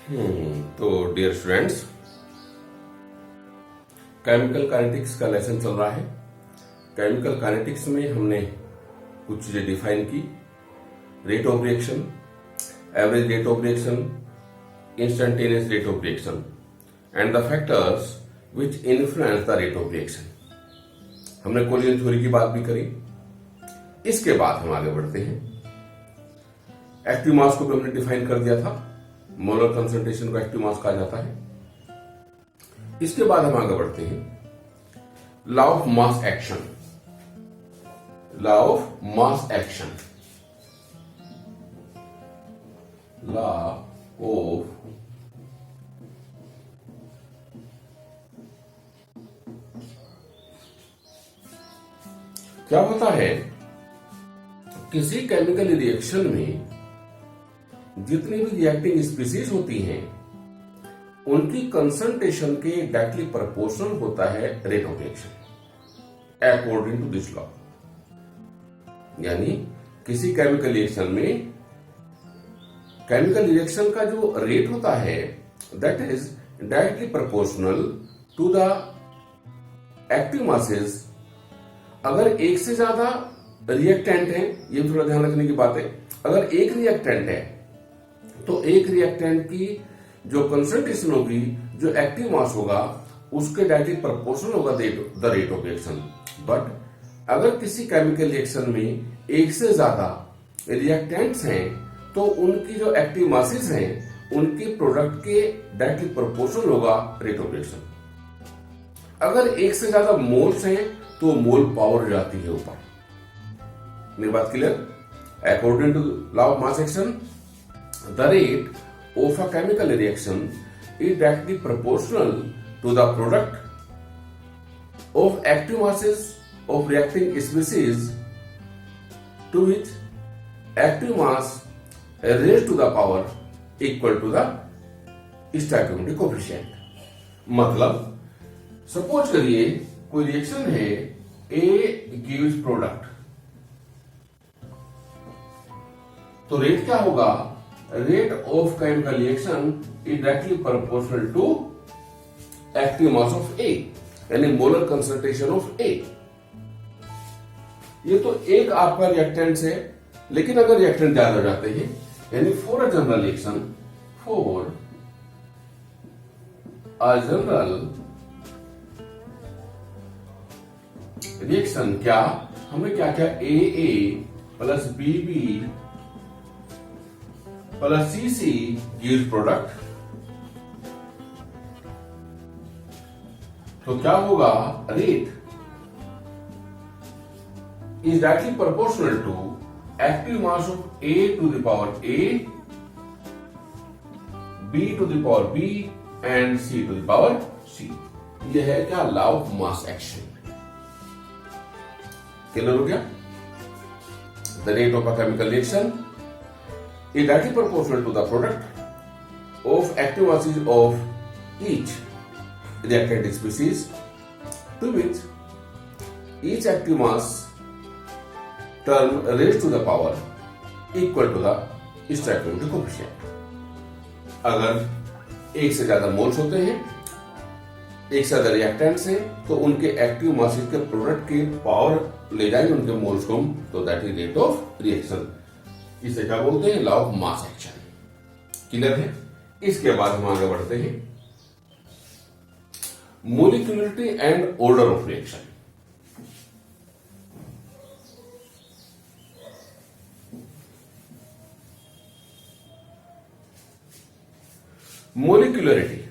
तो dear students, chemical kinetics का lesson चल रहा है। केमिकल काइनेटिक्स में हमने कुछ चीजें डिफाइन की। Rate of reaction, average rate of reaction, instantaneous rate of reaction and the factors which influence the rate of reaction. हमने कोलिजन थ्योरी की बात भी करी। इसके बाद हम आगे बढ़ते हैं। एक्टिव मास को भी हमने डिफाइन कर दिया था। मोलर कंसंट्रेशन को एक्टिव मास कहा जाता है। इसके बाद हम आगे बढ़ते हैं law of mass action. Law of mass action, law of क्या होता है, किसी केमिकल रिएक्शन में जितनी भी रिएक्टिंग स्पीसीज होती हैं उनकी कंसंट्रेशन के डायरेक्टली प्रोपोर्शनल होता है rate of reaction according to this law. यानी किसी केमिकल रिएक्शन में केमिकल रिएक्शन का जो रेट होता है that is directly proportional to the active masses. अगर एक से ज्यादा रिएक्टेंट है, ये थोड़ा ध्यान रखने की बात है। अगर एक रिएक्टेंट है तो एक रिएक्टेंट की जो कंसंट्रेशन होगी, जो एक्टिव मास होगा, उसके डायरेक्टली प्रोपोर्शनल होगा the rate of reaction. But अगर किसी केमिकल रिएक्शन में एक से ज्यादा रिएक्टेंट्स हैं तो उनकी जो एक्टिव मासेस हैं उनके प्रोडक्ट के डायरेक्टली प्रोपोर्शनल होगा रेट ऑफ रिएक्शन। अगर एक से ज्यादा मोल्स हैं तो मोल पावर हो जाती है ऊपर। मेरी बात clear? According to law of mass action, the rate of a chemical reaction is directly proportional to the product of active masses of reacting species to which active mass raised to the power equal to the stoichiometric coefficient। मतलब suppose करिए कोई reaction है, A gives product, तो rate क्या होगा? Rate of chemical reaction is directly proportional to active mass of A, यानी molar concentration of A। ये तो एक आपका रिएक्टेंट है, लेकिन अगर रिएक्टेंट ज्यादा हो जाते हैं, यानी for a general reaction, for a general reaction क्या हमें क्या क्या AA plus BB plus CC gives product. तो क्या होगा? Rate is directly proportional to active mass of A to the power A, B to the power B and C to the power C। यह है क्या? Law of mass action. Clear हो गया? The rate of a chemical reaction is directly proportional to the product of active masses of each reactant species to which each active mass term raised to the power equal to the stoichiometric coefficient। अगर एक से ज्यादा moles होते हैं, एक से ज्यादा reactants हैं, तो उनके एक्टिव मासेस के प्रोडक्ट की पावर ले जाएंगे उनके मोल्स को, तो that is rate of reaction. इसे क्या बोलते हैं? Law of mass action. Clear है? इसके बाद हम आगे बढ़ते हैं मोलिक्युलरिटी एंड ऑर्डर ऑफ रिएक्शन। मोलिक्युलरिटी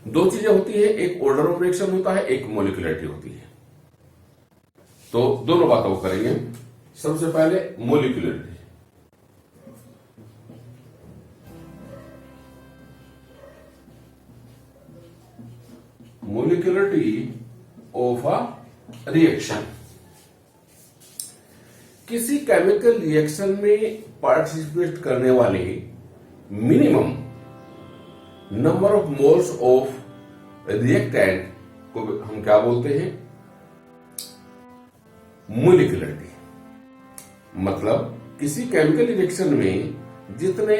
दो चीजें होती है, एक ऑर्डर ऑफ रिएक्शन होता है, एक मोलिक्युलरिटी होती है। तो दोनों बातों को करेंगे। सबसे पहले मोलिक्युलरिटी। मोलिक्युलरिटी ऑफ अ रिएक्शन। किसी केमिकल रिएक्शन में पार्टिसिपेट करने वाले minimum number of moles of reactant को हम क्या बोलते हैं? मोलिक्युलरिटी। मतलब किसी केमिकल रिएक्शन में जितने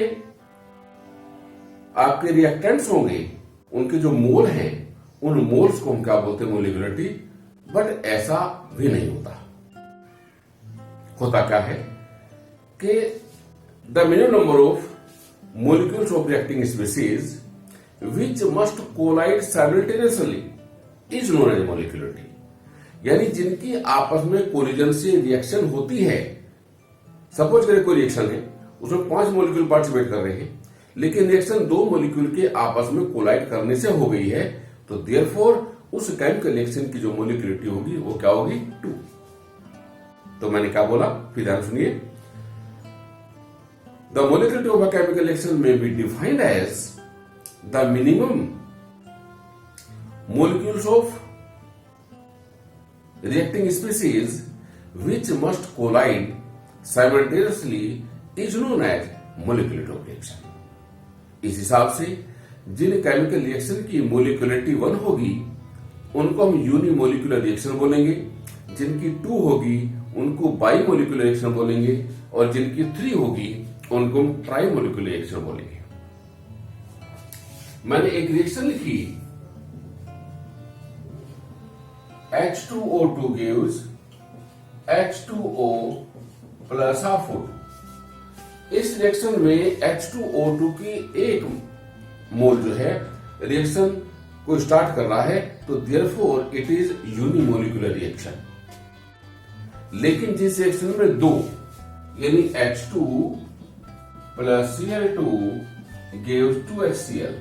आपके रिएक्टेंट्स होंगे उनके जो मोल हैं उन मोल्स को हम क्या बोलते हैं, मोलिकुलरिटी। बट ऐसा भी नहीं होता। होता क्या है कि the minimum number of molecules of reacting species which must collide simultaneously is known as molecularity। यानी जिनकी आपस में कोलिजन से रिएक्शन होती है। सपोज करें कोई रिएक्शन है, उसमें 5 मॉलिक्यूल पार्टिसिपेट कर रहे हैं, लेकिन रिएक्शन 2 मॉलिक्यूल के आपस में कोलाइड करने से हो गई है, तो देयरफॉर उस केमिकल रिएक्शन की जो मोलिकुलरिटी होगी वो क्या होगी, 2। तो मैंने क्या बोला, फिर ध्यान सुनिए। The molecularity of a chemical reaction may be defined as the minimum molecules of reacting species which must collide simultaneously is known as molecularity of reaction। इस हिसाब से जिन केमिकल रिएक्शन की मोलिकुलरिटी 1 होगी उनको हम यूनिमोलिकुलर रिएक्शन बोलेंगे, जिनकी 2 होगी उनको बाइमोलिकुलर रिएक्शन बोलेंगे, और जिनकी 3 होगी उनको हम ट्राइमोलिकुलर रिएक्शन बोलेंगे। मैंने एक रिएक्शन लिखी, H2O2 gives H2O plus half food। इस रिएक्शन में H2O2 की 1 मोल जो है रिएक्शन को स्टार्ट कर रहा है, तो therefore it is unimolecular reaction. लेकिन जिस रिएक्शन में 2 यानी H2 plus Cl2 gives 2HCl,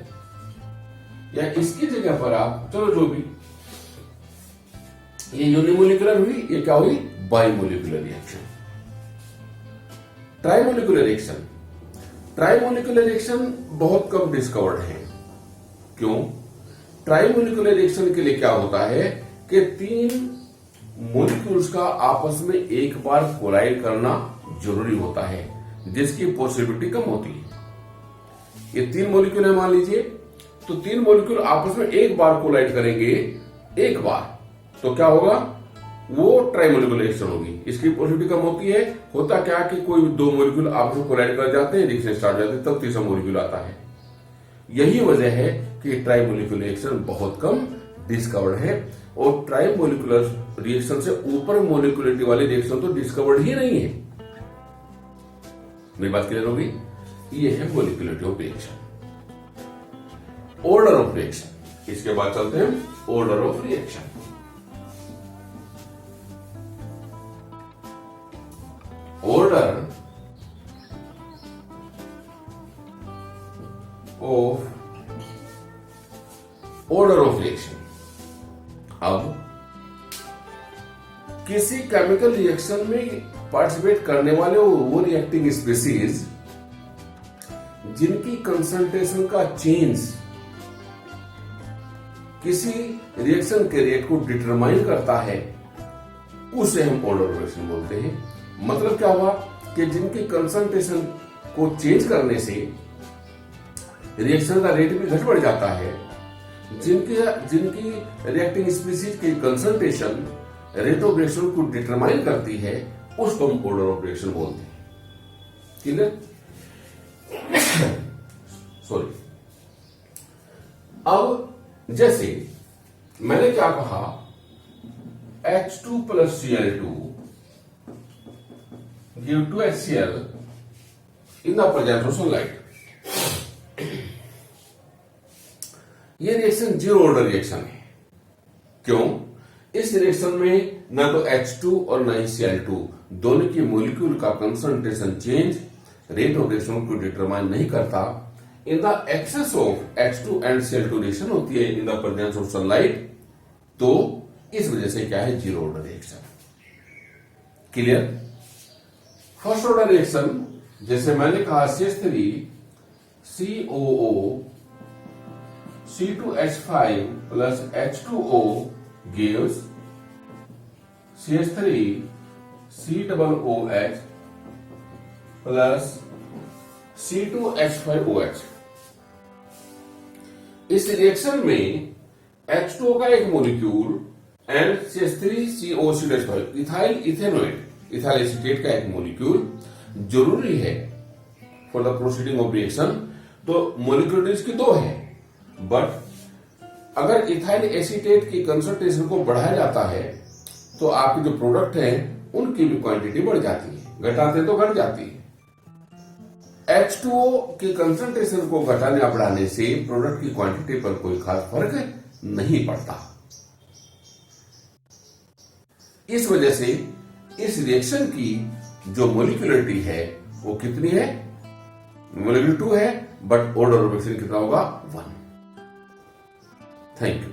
या इसकी जगह पर आप चलो जो भी, ये यूनिमोलिकुलर हुई, ये क्या हुई, बाइमोलिकुलर रिएक्शन। ट्राइमोलिकुलर रिएक्शन, ट्राइमोलिकुलर रिएक्शन बहुत कम डिस्कवर्ड है। क्यों? ट्राइमोलिकुलर रिएक्शन के लिए क्या होता है कि 3 मोलिक्यूल्स का आपस में एक बार कोलाइड करना जरूरी होता है, जिसकी पॉसिबिलिटी कम होती है। ये 3 मोलिक्यूल है मान लीजिए, तो 3 मोलिक्यूल आपस में एक बार कोलाइड करेंगे, एक बार, तो क्या होगा, वो ट्राइमोलिकुलर रिएक्शन होगी। इसकी पॉसिबिलिटी कम होती है। होता क्या कि कोई 2 मोलिक्यूल आपस में कोलाइड कर जाते हैं, रिएक्शन स्टार्ट हो जाती है, तब तीसरा मोलिक्यूल आता है। यही वजह है कि ट्राइमोलिकुलर रिएक्शन बहुत कम डिस्कवर्ड है, और ट्राइमोलिकुलर रिएक्शन से ऊपर मोलिकुलरिटी वाले रिएक्शन तो डिस्कवर्ड ही नहीं है। मेरी बात क्लियर होगी? ये है molecularity of reaction. Order of reaction, इसके बाद चलते हैं order of reaction. Order of reaction. अब किसी केमिकल रिएक्शन में पार्टिसिपेट करने वाले वो रिएक्टिंग स्पीसीज जिनकी कंसंट्रेशन का चेंज किसी रिएक्शन के रेट को डिटरमाइन करता है, उसे हम ऑर्डर ऑफ रिएक्शन बोलते हैं। मतलब क्या हुआ कि जिनकी कंसंट्रेशन को चेंज करने से रिएक्शन का रेट भी घट बढ़ जाता है, जिनकी रिएक्टिंग स्पीसीज की कंसंट्रेशन रेट ऑफ रिएक्शन को डिटरमाइन करती है, उसको हम ऑर्डर ऑफ रिएक्शन बोलते हैं। क्लियर? सॉरी। अब जैसे मैंने क्या कहा, H2 plus Cl2 give 2HCl in the presence of sunlight। ये रिएक्शन जीरो ऑर्डर रिएक्शन है। क्यों? इस रिएक्शन में ना तो H2 और ना ही Cl2 दोनों की मोलिक्यूल का concentration change rate of reaction को डिटरमाइन नहीं करता। In the excess of H2 and Cl2 reaction होती है in the presence of sunlight, तो इस वजह से क्या है, zero order reaction. Clear? First order reaction, जैसे मैंने कहा CH3 COO C2H5 plus H2O gives CH3 COOH plus C2H5OH। इस रिएक्शन में H2O का एक molecule and CH3COCH5 ethyl ethanoate ethyl acetate का एक मोलिक्यूल जरूरी है for the proceeding of reaction. तो मोलिकुलरिटीज की 2 है, बट अगर इथाइल एसीटेट की कंसंट्रेशन को बढ़ाया जाता है तो आपके जो प्रोडक्ट है उनकी भी क्वांटिटी बढ़ जाती है, घटाते तो घट जाती है। H2O की कंसंट्रेशन को घटाने या बढ़ाने से प्रोडक्ट की क्वांटिटी पर कोई खास फर्क नहीं पड़ता। इस वजह से इस रिएक्शन की जो मोलिकुलरिटी है वो कितनी है, मोलिकुलर 2 है, बट ऑर्डर ऑफ एक्शन कितना होगा 1। Thank you.